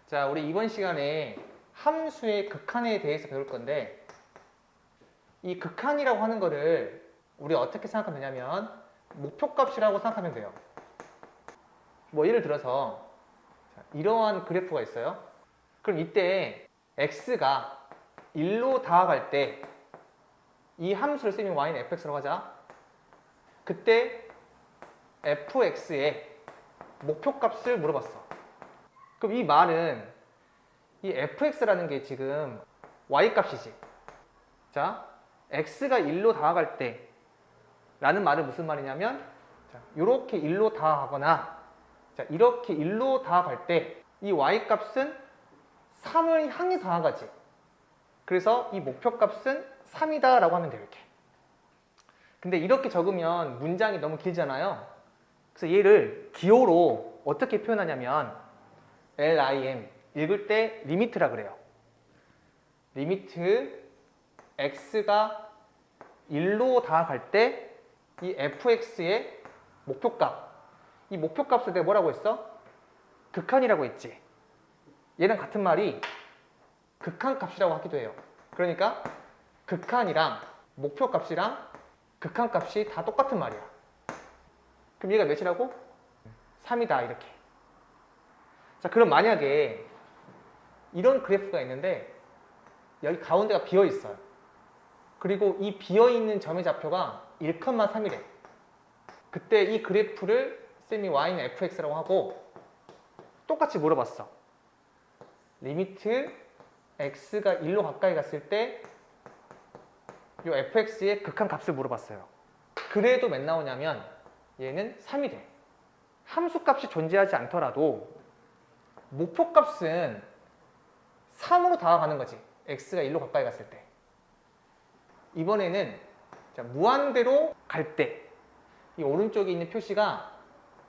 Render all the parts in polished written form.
자, 우리 이번 시간에 함수의 극한에 대해서 배울 건데, 이 극한이라고 하는 거를 우리 어떻게 생각하면 되냐면 목표값이라고 생각하면 돼요. 뭐 예를 들어서 이러한 그래프가 있어요. 그럼 이때 x가 1로 다가갈 때 이 함수를 쓰면 y는 fx라고 하자. 그때 fx의 목표값을 물어봤어. 그럼 이 말은 이 fx라는 게 지금 y값이지. 자, x가 1로 다가갈 때 라는 말은 무슨 말이냐면, 자, 이렇게 1로 다가가거나, 자, 이렇게 1로 다가갈 때 이 y값은 3을 향해 다가가지. 그래서 이 목표값은 3이다 라고 하면 돼요. 이렇게. 근데 이렇게 적으면 문장이 너무 길잖아요. 그래서 얘를 기호로 어떻게 표현하냐면 lim, 읽을 때 리미트라 그래요. 리미트 x가 1로 다가갈 때 이 fx의 목표값, 이 목표값을 내가 뭐라고 했어? 극한이라고 했지. 얘랑 같은 말이 극한값이라고 하기도 해요. 그러니까 극한이랑 목표값이랑 극한값이 다 똑같은 말이야. 그럼 얘가 몇이라고? 3이다 이렇게. 자, 그럼 만약에 이런 그래프가 있는데 여기 가운데가 비어 있어요. 그리고 이 비어 있는 점의 좌표가 1,3이래. 그때 이 그래프를 쌤이 y는 fx라고 하고 똑같이 물어봤어. 리미트 x가 1로 가까이 갔을 때 이 fx의 극한값을 물어봤어요. 그래도 몇 나오냐면 얘는 3이 돼. 함수값이 존재하지 않더라도 목표값은 3으로 다가가는 거지. x가 1로 가까이 갔을 때. 이번에는 자, 무한대로 갈 때 이 오른쪽에 있는 표시가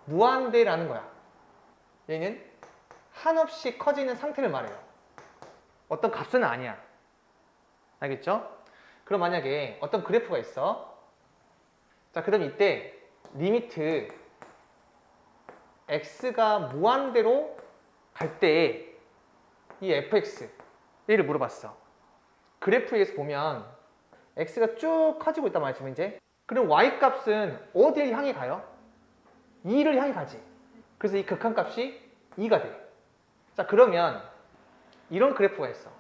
무한대라는 거야. 얘는 한없이 커지는 상태를 말해요. 어떤 값은 아니야. 알겠죠? 그럼 만약에 어떤 그래프가 있어. 자, 그럼 이때 리미트 x가 무한대로 갈 때 이 fx 얘를 물어봤어. 그래프에서 보면 x가 쭉 커지고 있단 말이죠. 이제 그럼 y값은 어디를 향해 가요? 2를 향해 가지. 그래서 이 극한값이 2가 돼. 자, 그러면 이런 그래프가 있어.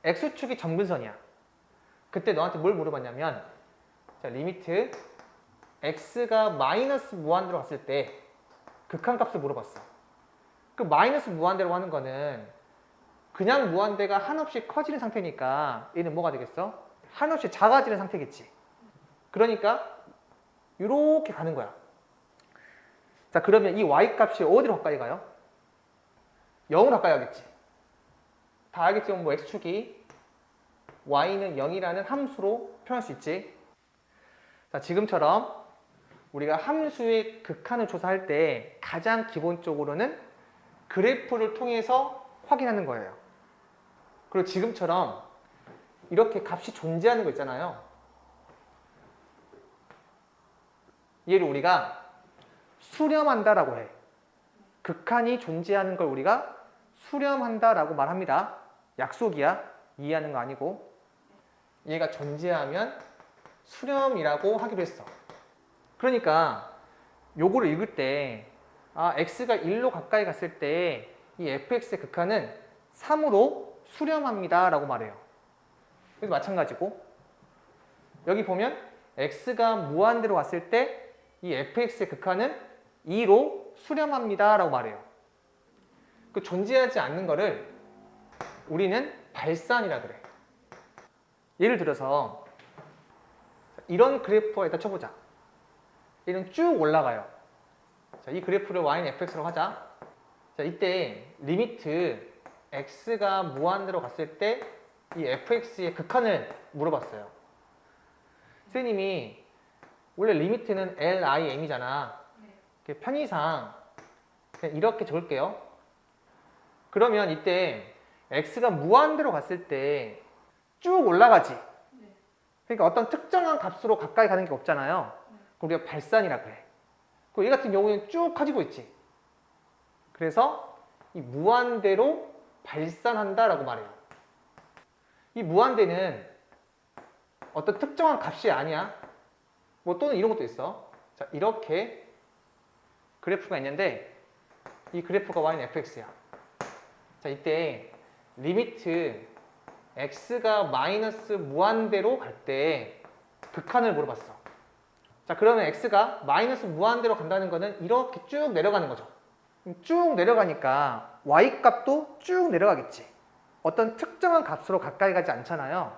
x축이 점근선이야. 그때 너한테 뭘 물어봤냐면, 자, 리미트 x가 마이너스 무한대로 갔을 때 극한값을 물어봤어. 그 마이너스 무한대로 하는 거는 그냥 무한대가 한없이 커지는 상태니까 얘는 뭐가 되겠어? 한없이 작아지는 상태겠지. 그러니까 이렇게 가는 거야. 자, 그러면 이 y값이 어디로 가까이 가요? 0으로 가까이 가겠지. 다 알겠지만 뭐 x축이 y는 0이라는 함수로 표현할 수 있지. 자, 지금처럼 우리가 함수의 극한을 조사할 때 가장 기본적으로는 그래프를 통해서 확인하는 거예요. 그리고 지금처럼 이렇게 값이 존재하는 거 있잖아요. 얘를 우리가 수렴한다라고 해. 극한이 존재하는 걸 우리가 수렴한다라고 말합니다. 약속이야. 이해하는 거 아니고. 얘가 존재하면 수렴이라고 하기로 했어. 그러니까 요거를 읽을 때 x가 1로 가까이 갔을 때 이 fx의 극한은 3으로 수렴합니다 라고 말해요. 그래서 마찬가지고 여기 보면 x가 무한대로 갔을 때 이 fx의 극한은 2로 수렴합니다 라고 말해요. 그 존재하지 않는 거를 우리는 발산이라 그래. 예를 들어서 이런 그래프가 일단 쳐보자. 얘는 쭉 올라가요. 자, 이 그래프를 y는 fx라고 하자. 자, 이때 리미트 x가 무한대로 갔을 때 이 fx의 극한을 물어봤어요. 선생님이 원래 리미트는 lim이잖아. 편의상 그냥 이렇게 적을게요. 그러면 이때 x가 무한대로 갔을 때 쭉 올라가지. 그러니까 어떤 특정한 값으로 가까이 가는 게 없잖아요. 그럼 우리가 발산이라고 해. 그리고 얘 같은 경우에는 쭉 커지고 있지. 그래서 이 무한대로 발산한다라고 말해요. 이 무한대는 어떤 특정한 값이 아니야. 뭐 또는 이런 것도 있어. 자, 이렇게 그래프가 있는데 이 그래프가 y는 fx야. 자, 이때 리미트 x가 마이너스 무한대로 갈 때 극한을 물어봤어. 자, 그러면 x가 마이너스 무한대로 간다는 거는 이렇게 쭉 내려가는 거죠. 쭉 내려가니까 y 값도 쭉 내려가겠지. 어떤 특정한 값으로 가까이 가지 않잖아요.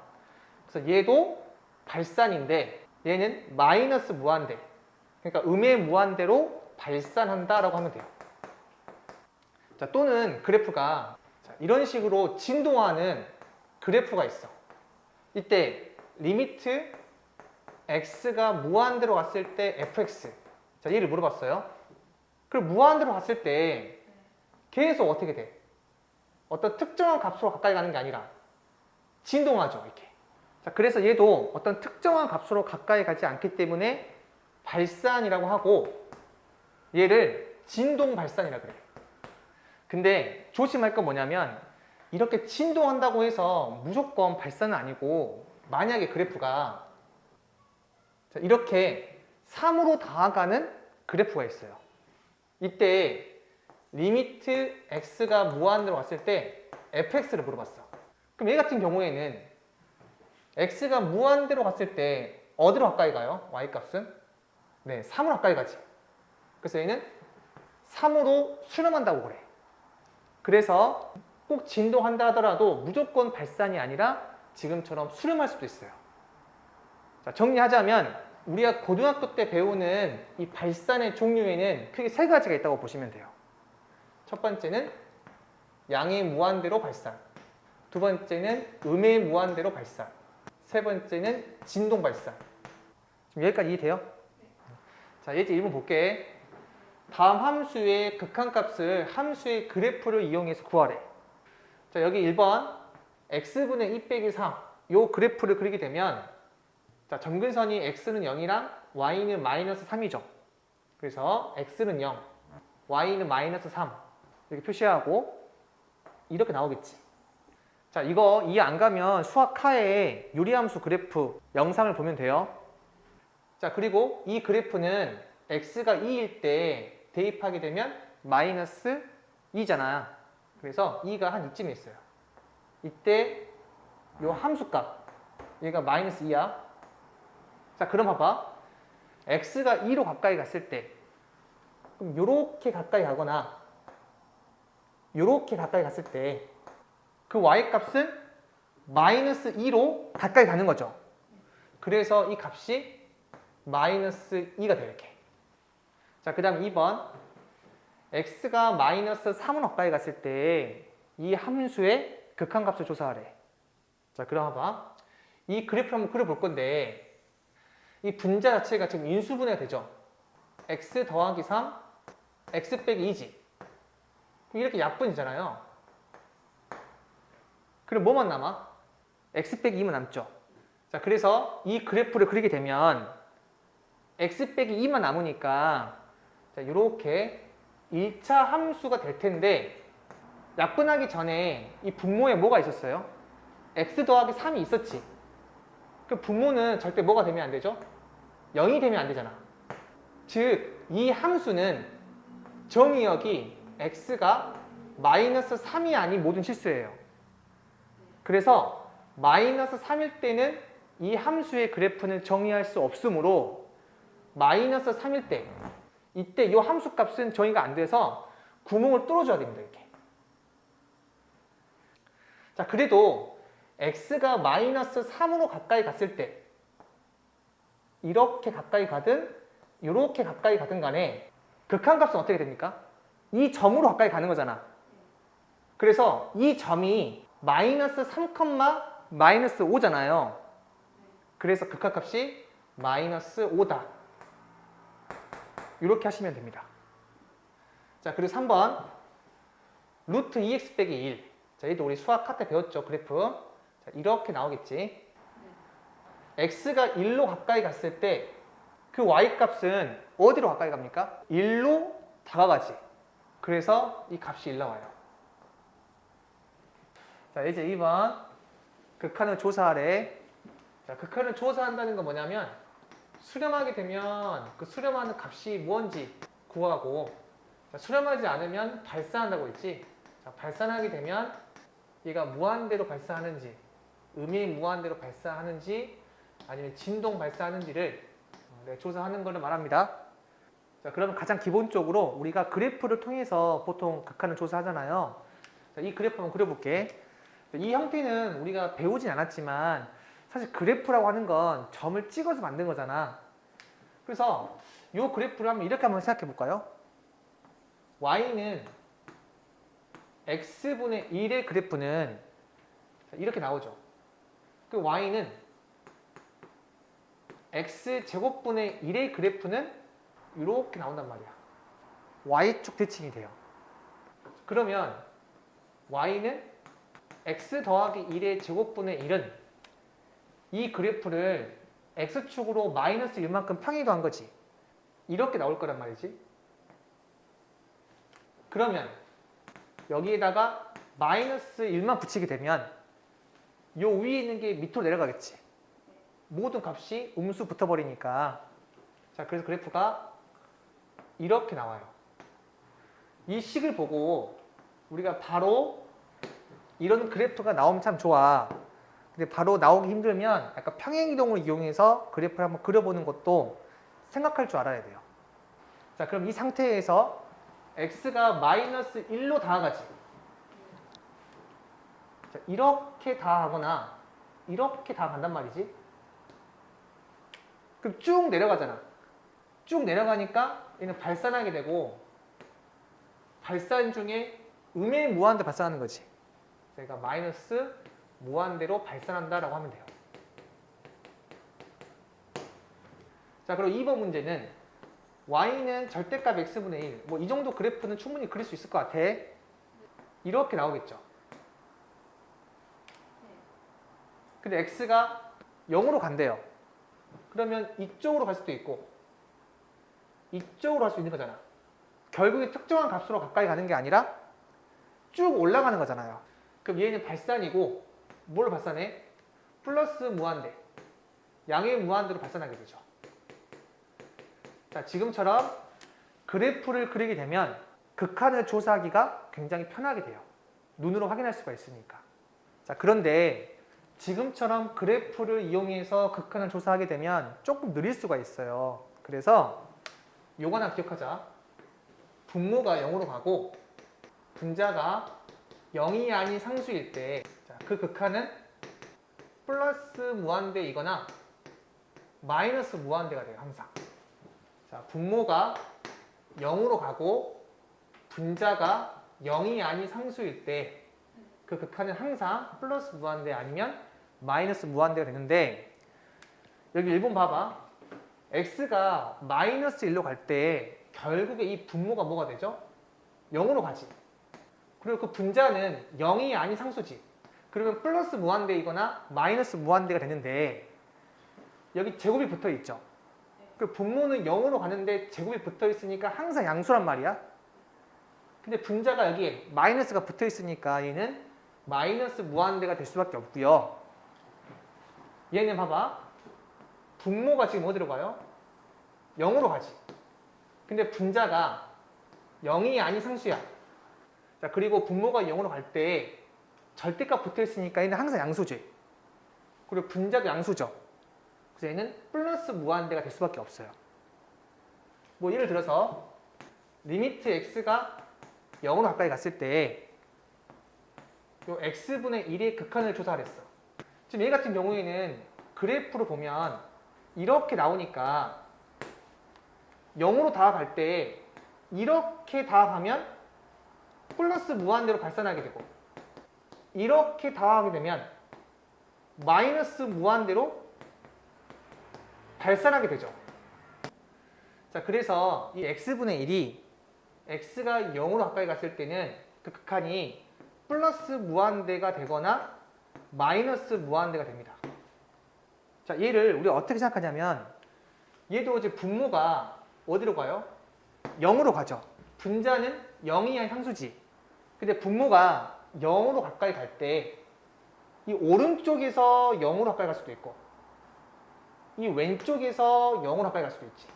그래서 얘도 발산인데 얘는 마이너스 무한대, 그러니까 음의 무한대로 발산한다라고 하면 돼요. 자, 또는 그래프가 이런 식으로 진동하는 그래프가 있어. 이때 리미트 x가 무한대로 갔을 때 fx. 자, 얘를 물어봤어요. 그럼 무한대로 갔을 때 계속 어떻게 돼? 어떤 특정한 값으로 가까이 가는 게 아니라 진동하죠, 이렇게. 자, 그래서 얘도 어떤 특정한 값으로 가까이 가지 않기 때문에 발산이라고 하고 얘를 진동 발산이라고 그래요. 근데 조심할 건 뭐냐면 이렇게 진동한다고 해서 무조건 발산은 아니고 만약에 그래프가 이렇게 3으로 다가가는 그래프가 있어요. 이때 리미트 x가 무한대로 왔을 때 fx를 물어봤어. 그럼 얘 같은 경우에는 x가 무한대로 갔을 때 어디로 가까이 가요? y값은? 네, 3으로 가까이 가지. 그래서 얘는 3으로 수렴한다고 그래. 그래서 꼭 진동한다 하더라도 무조건 발산이 아니라 지금처럼 수렴할 수도 있어요. 자, 정리하자면 우리가 고등학교 때 배우는 이 발산의 종류에는 크게 세 가지가 있다고 보시면 돼요. 첫 번째는 양의 무한대로 발산, 두 번째는 음의 무한대로 발산, 세 번째는 진동 발산. 지금 여기까지 이해돼요? 자, 예제 1번 볼게. 다음 함수의 극한값을 함수의 그래프를 이용해서 구하래. 자, 여기 1번 x분의 2 빼기 3 요 그래프를 그리게 되면 자, 점근선이 x는 0이랑 y는 마이너스 3이죠. 그래서 x는 0, y는 마이너스 3 이렇게 표시하고 이렇게 나오겠지. 자, 이거 이해 안 가면 수학하에 유리함수 그래프 영상을 보면 돼요. 자, 그리고 이 그래프는 x가 2일 때 대입하게 되면 마이너스 2잖아. 그래서 2가 한 이쯤에 있어요. 이때 요 함수값 얘가 마이너스 2야. 자, 그럼 봐봐. x가 2로 가까이 갔을 때 그럼 요렇게 가까이 가거나 요렇게 가까이 갔을 때 그 y값은 마이너스 2로 가까이 가는 거죠. 그래서 이 값이 마이너스 2가 돼요, 이렇게. 자, 그 다음 2번 x가 마이너스 3으로 가까이 갔을 때 이 함수의 극한값을 조사하래. 자, 그럼 봐봐. 이 그래프를 한번 그려볼 건데 이 분자 자체가 지금 인수분해가 되죠. x 더하기 3, x 빼기 2지. 이렇게 약분이잖아요. 그럼 뭐만 남아? x 빼기 2만 남죠. 자, 그래서 이 그래프를 그리게 되면 x 빼기 2만 남으니까 자, 이렇게 1차 함수가 될 텐데 약분하기 전에 이 분모에 뭐가 있었어요? x 더하기 3이 있었지. 그 분모는 절대 뭐가 되면 안 되죠? 0이 되면 안 되잖아. 즉, 이 함수는 정의역이 x가 마이너스 3이 아닌 모든 실수예요. 그래서 마이너스 3일 때는 이 함수의 그래프는 정의할 수 없으므로 마이너스 3일 때 이때 이 함수 값은 정의가 안 돼서 구멍을 뚫어줘야 됩니다. 이렇게. 자, 그래도 x가 마이너스 3으로 가까이 갔을 때 이렇게 가까이 가든 이렇게 가까이 가든 간에 극한값은 어떻게 됩니까? 이 점으로 가까이 가는 거잖아. 그래서 이 점이 마이너스 3, 마이너스 5잖아요. 그래서 극한값이 마이너스 5다. 이렇게 하시면 됩니다. 자, 그리고 3번 루트 2x 빼기 1. 자, 얘도 우리 수학 때 배웠죠, 그래프. 자, 이렇게 나오겠지. x가 1로 가까이 갔을 때 그 y값은 어디로 가까이 갑니까? 1로 다가가지. 그래서 이 값이 1 나와요. 자, 이제 2번. 극한을 조사하래. 자, 극한을 조사한다는 건 뭐냐면 수렴하게 되면 그 수렴하는 값이 뭔지 구하고, 자, 수렴하지 않으면 발산한다고 했지. 자, 발산하게 되면 얘가 무한대로 발산하는지, 음이 무한대로 발산하는지, 아니면 진동 발산하는지를 조사하는 것을 말합니다. 자, 그러면 가장 기본적으로 우리가 그래프를 통해서 보통 극한을 조사하잖아요. 자, 이 그래프 한번 그려볼게. 이 형태는 우리가 배우진 않았지만 사실 그래프라고 하는 건 점을 찍어서 만든 거잖아. 그래서 이 그래프를 한번 생각해 볼까요? y는 x분의 1의 그래프는 이렇게 나오죠. 그 y는 x제곱분의 1의 그래프는 이렇게 나온단 말이야. y축 대칭이 돼요. 그러면 y는 x 더하기 1의 제곱분의 1은 이 그래프를 x축으로 마이너스 1만큼 평행이동한 거지. 이렇게 나올 거란 말이지. 그러면 여기에다가 마이너스 1만 붙이게 되면 요 위에 있는 게 밑으로 내려가겠지. 모든 값이 음수 붙어버리니까. 자, 그래서 그래프가 이렇게 나와요. 이 식을 보고 우리가 바로 이런 그래프가 나오면 참 좋아. 근데 바로 나오기 힘들면 약간 평행이동을 이용해서 그래프를 한번 그려보는 것도 생각할 줄 알아야 돼요. 자, 그럼 이 상태에서 x가 마이너스 1로 다가가지. 자, 이렇게 다가가거나 이렇게 다가간단 말이지. 그럼 쭉 내려가잖아. 쭉 내려가니까 얘는 발산하게 되고, 발산 중에 음의 무한대 발산하는 거지. 그러니까 마이너스 무한대로 발산한다라고 하면 돼요. 자, 그리고 2번 문제는 y는 절대값 x분의 1. 뭐 이 정도 그래프는 충분히 그릴 수 있을 것 같아. 이렇게 나오겠죠. 근데 x가 0으로 간대요. 그러면 이쪽으로 갈 수도 있고 이쪽으로 갈 수 있는 거잖아. 결국에 특정한 값으로 가까이 가는 게 아니라 쭉 올라가는 거잖아요. 그럼 얘는 발산이고 뭘 발산해? 플러스 무한대, 양의 무한대로 발산하게 되죠. 자, 지금처럼 그래프를 그리게 되면 극한을 조사하기가 굉장히 편하게 돼요. 눈으로 확인할 수가 있으니까. 자, 그런데 지금처럼 그래프를 이용해서 극한을 조사하게 되면 조금 느릴 수가 있어요. 그래서 요거 하나 기억하자. 분모가 0으로 가고 분자가 0이 아닌 상수일 때 그 극한은 플러스 무한대이거나 마이너스 무한대가 돼요. 항상. 자, 분모가 0으로 가고 분자가 0이 아닌 상수일 때 그 극한은 항상 플러스 무한대 아니면 마이너스 무한대가 되는데, 여기 1번 봐봐. x가 마이너스 1로 갈 때 결국에 이 분모가 뭐가 되죠? 0으로 가지. 그리고 그 분자는 0이 아닌 상수지. 그러면 플러스 무한대이거나 마이너스 무한대가 되는데 여기 제곱이 붙어 있죠. 그 분모는 0으로 가는데 제곱이 붙어 있으니까 항상 양수란 말이야. 근데 분자가 여기에 마이너스가 붙어 있으니까 얘는 마이너스 무한대가 될 수밖에 없고요. 얘는 봐봐. 분모가 지금 어디로 가요? 0으로 가지. 근데 분자가 0이 아닌 상수야. 자, 그리고 분모가 0으로 갈 때 절대값 붙어 있으니까 얘는 항상 양수지. 그리고 분자도 양수죠. 그래서 얘는 플러스 무한대가 될 수밖에 없어요. 뭐 예를 들어서 리미트 x가 0으로 가까이 갔을 때 요 x분의 1의 극한을 조사를 했어. 지금 얘 같은 경우에는 그래프로 보면 이렇게 나오니까 0으로 다가갈 때 이렇게 다가가면 플러스 무한대로 발산하게 되고, 이렇게 다가가게 되면 마이너스 무한대로 발산하게 되죠. 자, 그래서 이 x분의 1이 x가 0으로 가까이 갔을 때는 그 극한이 플러스 무한대가 되거나 마이너스 무한대가 됩니다. 자, 얘를 우리가 어떻게 생각하냐면 얘도 이제 분모가 어디로 가요? 0으로 가죠. 분자는 0이 아닌 상수지. 근데 분모가 0으로 가까이 갈 때 이 오른쪽에서 0으로 가까이 갈 수도 있고 이 왼쪽에서 0으로 가까이 갈 수도 있지.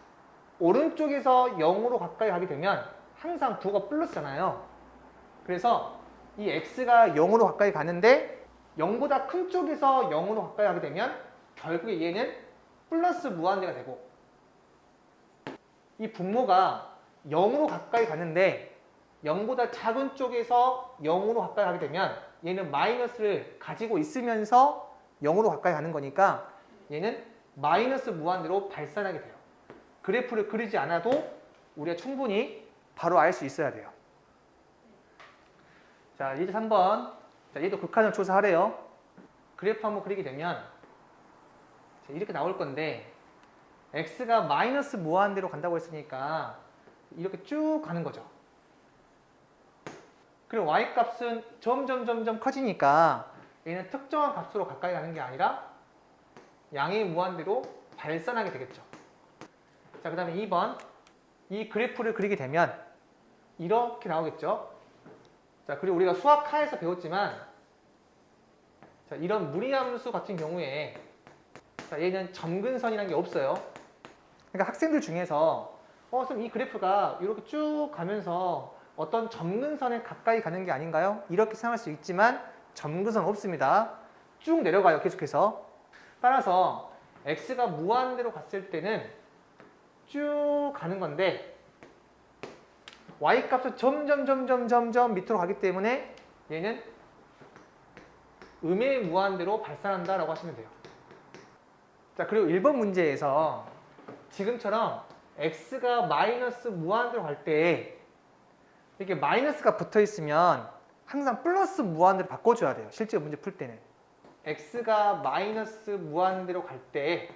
오른쪽에서 0으로 가까이 가게 되면 항상 부호가 플러스잖아요. 그래서 이 x가 0으로 가까이 가는데 0보다 큰 쪽에서 0으로 가까이 가게 되면 결국에 얘는 플러스 무한대가 되고 이 분모가 0으로 가까이 가는데 0보다 작은 쪽에서 0으로 가까이 가게 되면 얘는 마이너스를 가지고 있으면서 0으로 가까이 가는 거니까 얘는 마이너스 무한대로 발산하게 돼요. 그래프를 그리지 않아도 우리가 충분히 바로 알 수 있어야 돼요. 자, 이제 3번. 자, 얘도 극한을 조사하래요. 그래프 한번 그리게 되면 이렇게 나올 건데 x가 마이너스 무한대로 간다고 했으니까 이렇게 쭉 가는 거죠. 그리고 y 값은 점점 커지니까 얘는 특정한 값으로 가까이 가는 게 아니라 양의 무한대로 발산하게 되겠죠. 자, 그 다음에 2번. 이 그래프를 그리게 되면 이렇게 나오겠죠. 자, 그리고 우리가 수학하에서 배웠지만 자, 이런 무리함수 같은 경우에 자, 얘는 점근선이라는 게 없어요. 그러니까 학생들 중에서 그럼 이 그래프가 이렇게 쭉 가면서 어떤 점근선에 가까이 가는 게 아닌가요? 이렇게 생각할 수 있지만 점근선 없습니다. 쭉 내려가요, 계속해서. 따라서 x가 무한대로 갔을 때는 쭉 가는 건데 y 값은 점점 밑으로 가기 때문에 얘는 음의 무한대로 발산한다라고 하시면 돼요. 자, 그리고 1번 문제에서 지금처럼 x가 마이너스 무한대로 갈 때 이렇게 마이너스가 붙어 있으면 항상 플러스 무한대로 바꿔줘야 돼요. 실제 문제 풀 때는. x가 마이너스 무한대로 갈 때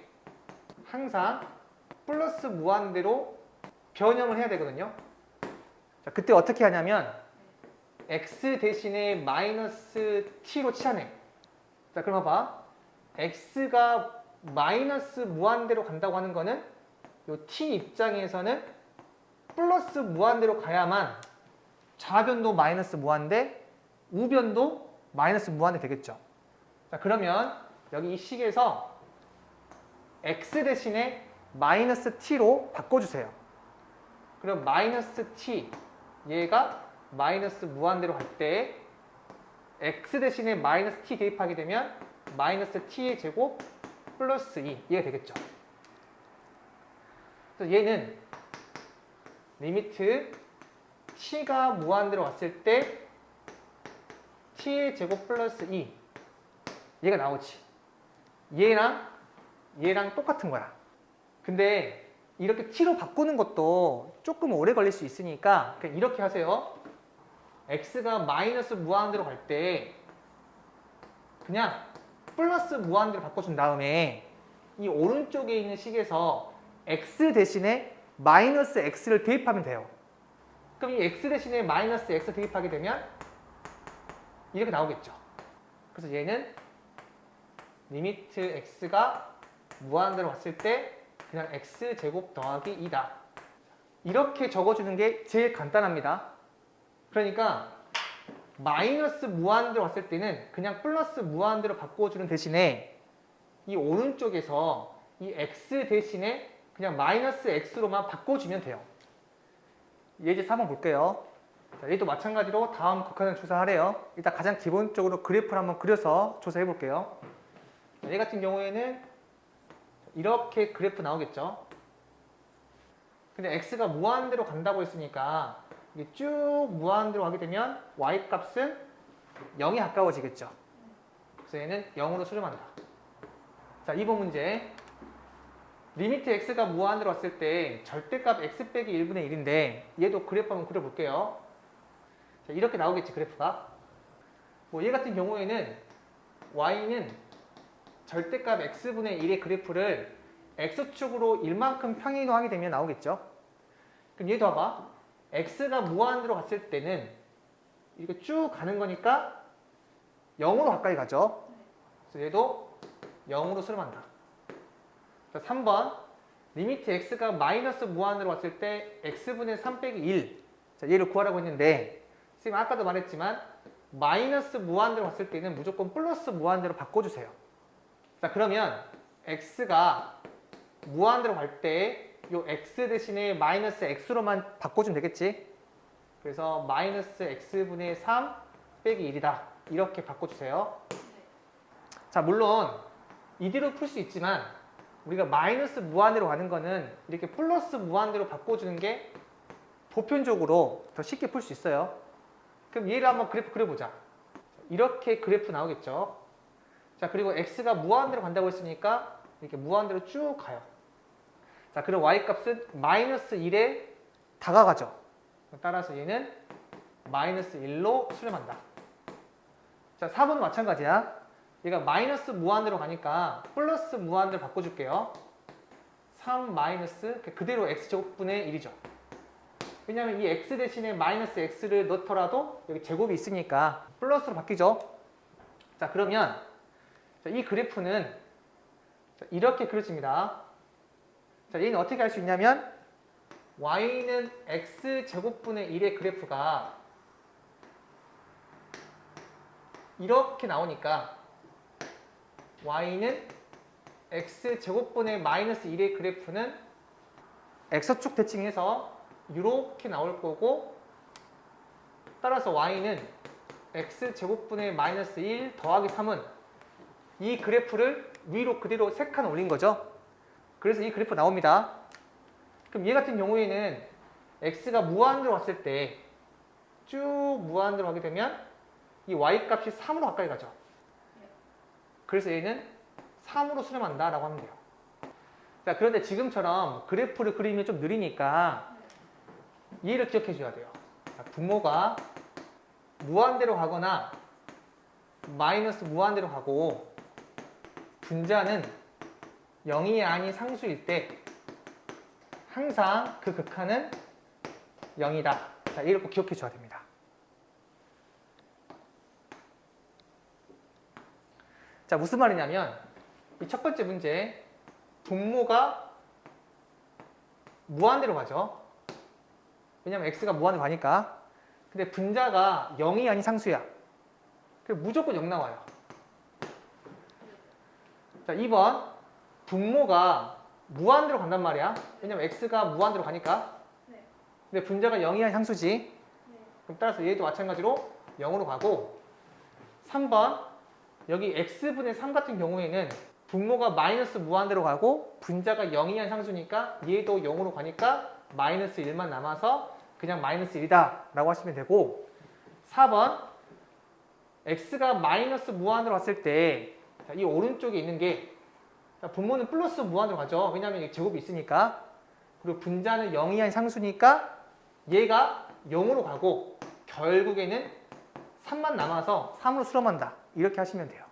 항상 플러스 무한대로 변형을 해야 되거든요. 자, 그때 어떻게 하냐면 x 대신에 마이너스 t로 치환해. 자, 그럼 봐봐. x가 마이너스 무한대로 간다고 하는 거는 이 t 입장에서는 플러스 무한대로 가야만 좌변도 마이너스 무한대, 우변도 마이너스 무한대 되겠죠. 자, 그러면 여기 이 식에서 x 대신에 마이너스 t로 바꿔주세요. 그럼 마이너스 t, 얘가 마이너스 무한대로 갈 때 x 대신에 마이너스 t 대입하게 되면 마이너스 t의 제곱 플러스 2, 얘가 되겠죠. 그래서 얘는 리미트 t가 무한대로 왔을 때 t의 제곱 플러스 2, 얘가 나오지. 얘랑 똑같은 거야. 근데 이렇게 t로 바꾸는 것도 조금 오래 걸릴 수 있으니까 그냥 이렇게 하세요. x가 마이너스 무한대로 갈 때 그냥 플러스 무한대로 바꿔준 다음에 이 오른쪽에 있는 식에서 x 대신에 마이너스 x를 대입하면 돼요. 그럼 이 x 대신에 마이너스 x 대입하게 되면 이렇게 나오겠죠. 그래서 얘는 리미트 x가 무한대로 갔을 때 그냥 x제곱 더하기 2다. 이렇게 적어주는 게 제일 간단합니다. 그러니까 마이너스 무한대로 갔을 때는 그냥 플러스 무한대로 바꿔주는 대신에 이 오른쪽에서 이 x 대신에 그냥 마이너스 x로만 바꿔주면 돼요. 예제 3번 볼게요. 자, 얘도 마찬가지로 다음 극한을 조사하래요. 일단 가장 기본적으로 그래프를 한번 그려서 조사해 볼게요. 얘 같은 경우에는 이렇게 그래프 나오겠죠. 근데 x가 무한대로 간다고 했으니까 이게 쭉 무한대로 가게 되면 y 값은 0에 가까워지겠죠. 그래서 얘는 0으로 수렴한다. 자, 2번 문제. 리미트 x가 무한대로 왔을 때 절대값 x 빼기 1분의 1인데 얘도 그래프 한번 그려볼게요. 자, 이렇게 나오겠지, 그래프가. 얘 같은 경우에는 y는 절대값 x분의 1의 그래프를 x축으로 1만큼 평행이동하게 되면 나오겠죠. 그럼 얘도 봐봐. x가 무한대로 갔을 때는 이렇게 쭉 가는 거니까 0으로 가까이 가죠. 그래서 얘도 0으로 수렴한다. 자, 3번. 리미트 x가 마이너스 무한대로 왔을 때 x분의 3 빼기 1. 자, 얘를 구하라고 했는데 선생님 아까도 말했지만 마이너스 무한대로 갔을 때는 무조건 플러스 무한대로 바꿔주세요. 자, 그러면 x가 무한대로 갈 때 이 x 대신에 마이너스 x로만 바꿔주면 되겠지? 그래서 마이너스 x분의 3 빼기 1이다. 이렇게 바꿔주세요. 자, 물론 이대로 풀 수 있지만 우리가 마이너스 무한대로 가는 거는 이렇게 플러스 무한대로 바꿔주는 게 보편적으로 더 쉽게 풀 수 있어요. 그럼 얘를 한번 그래프 그려보자. 이렇게 그래프 나오겠죠. 자, 그리고 x가 무한대로 간다고 했으니까 이렇게 무한대로 쭉 가요. 자, 그럼 y값은 마이너스 1에 다가가죠. 따라서 얘는 마이너스 1로 수렴한다. 자, 4번은 마찬가지야. 얘가 마이너스 무한대로 가니까 플러스 무한대로 바꿔줄게요. 3 마이너스 그대로 x제곱분의 1이죠. 왜냐하면 이 x 대신에 마이너스 x를 넣더라도 여기 제곱이 있으니까 플러스로 바뀌죠. 자, 그러면 이 그래프는 이렇게 그려집니다. 자, 얘는 어떻게 할 수 있냐면 y는 x제곱분의 1의 그래프가 이렇게 나오니까 y는 x제곱분의 마이너스 1의 그래프는 x축 대칭해서 이렇게 나올 거고, 따라서 y는 x제곱분의 마이너스 1 더하기 3은 이 그래프를 위로 그대로 3칸 올린 거죠. 그래서 이 그래프 나옵니다. 그럼 얘 같은 경우에는 x가 무한대로 왔을 때 쭉 무한대로 가게 되면 이 y값이 3으로 가까이 가죠. 그래서 얘는 3으로 수렴한다 라고 하면 돼요. 자, 그런데 지금처럼 그래프를 그리면 좀 느리니까 얘를 기억해 줘야 돼요. 자, 분모가 무한대로 가거나 마이너스 무한대로 가고 분자는 0이 아닌 상수일 때 항상 그 극한은 0이다. 자, 이걸 꼭 기억해 줘야 됩니다. 자, 무슨 말이냐면 이 첫 번째 문제 분모가 무한대로 가죠. 왜냐면 x가 무한대로 가니까. 근데 분자가 0이 아닌 상수야. 그럼 무조건 0 나와요. 자, 2번 분모가 무한대로 간단 말이야. 왜냐면 x가 무한대로 가니까. 근데 분자가 0이 아닌 상수지. 그럼 따라서 얘도 마찬가지로 0으로 가고. 3번 여기 x분의 3 같은 경우에는 분모가 마이너스 무한대로 가고 분자가 0이 아닌 상수니까 얘도 0으로 가니까 마이너스 1만 남아서 그냥 마이너스 1이다 라고 하시면 되고, 4번 x가 마이너스 무한대로 갔을 때 이 오른쪽에 있는 게 분모는 플러스 무한대로 가죠. 왜냐하면 제곱이 있으니까. 그리고 분자는 0이 아닌 상수니까 얘가 0으로 가고 결국에는 3만 남아서 3으로 수렴한다. 이렇게 하시면 돼요.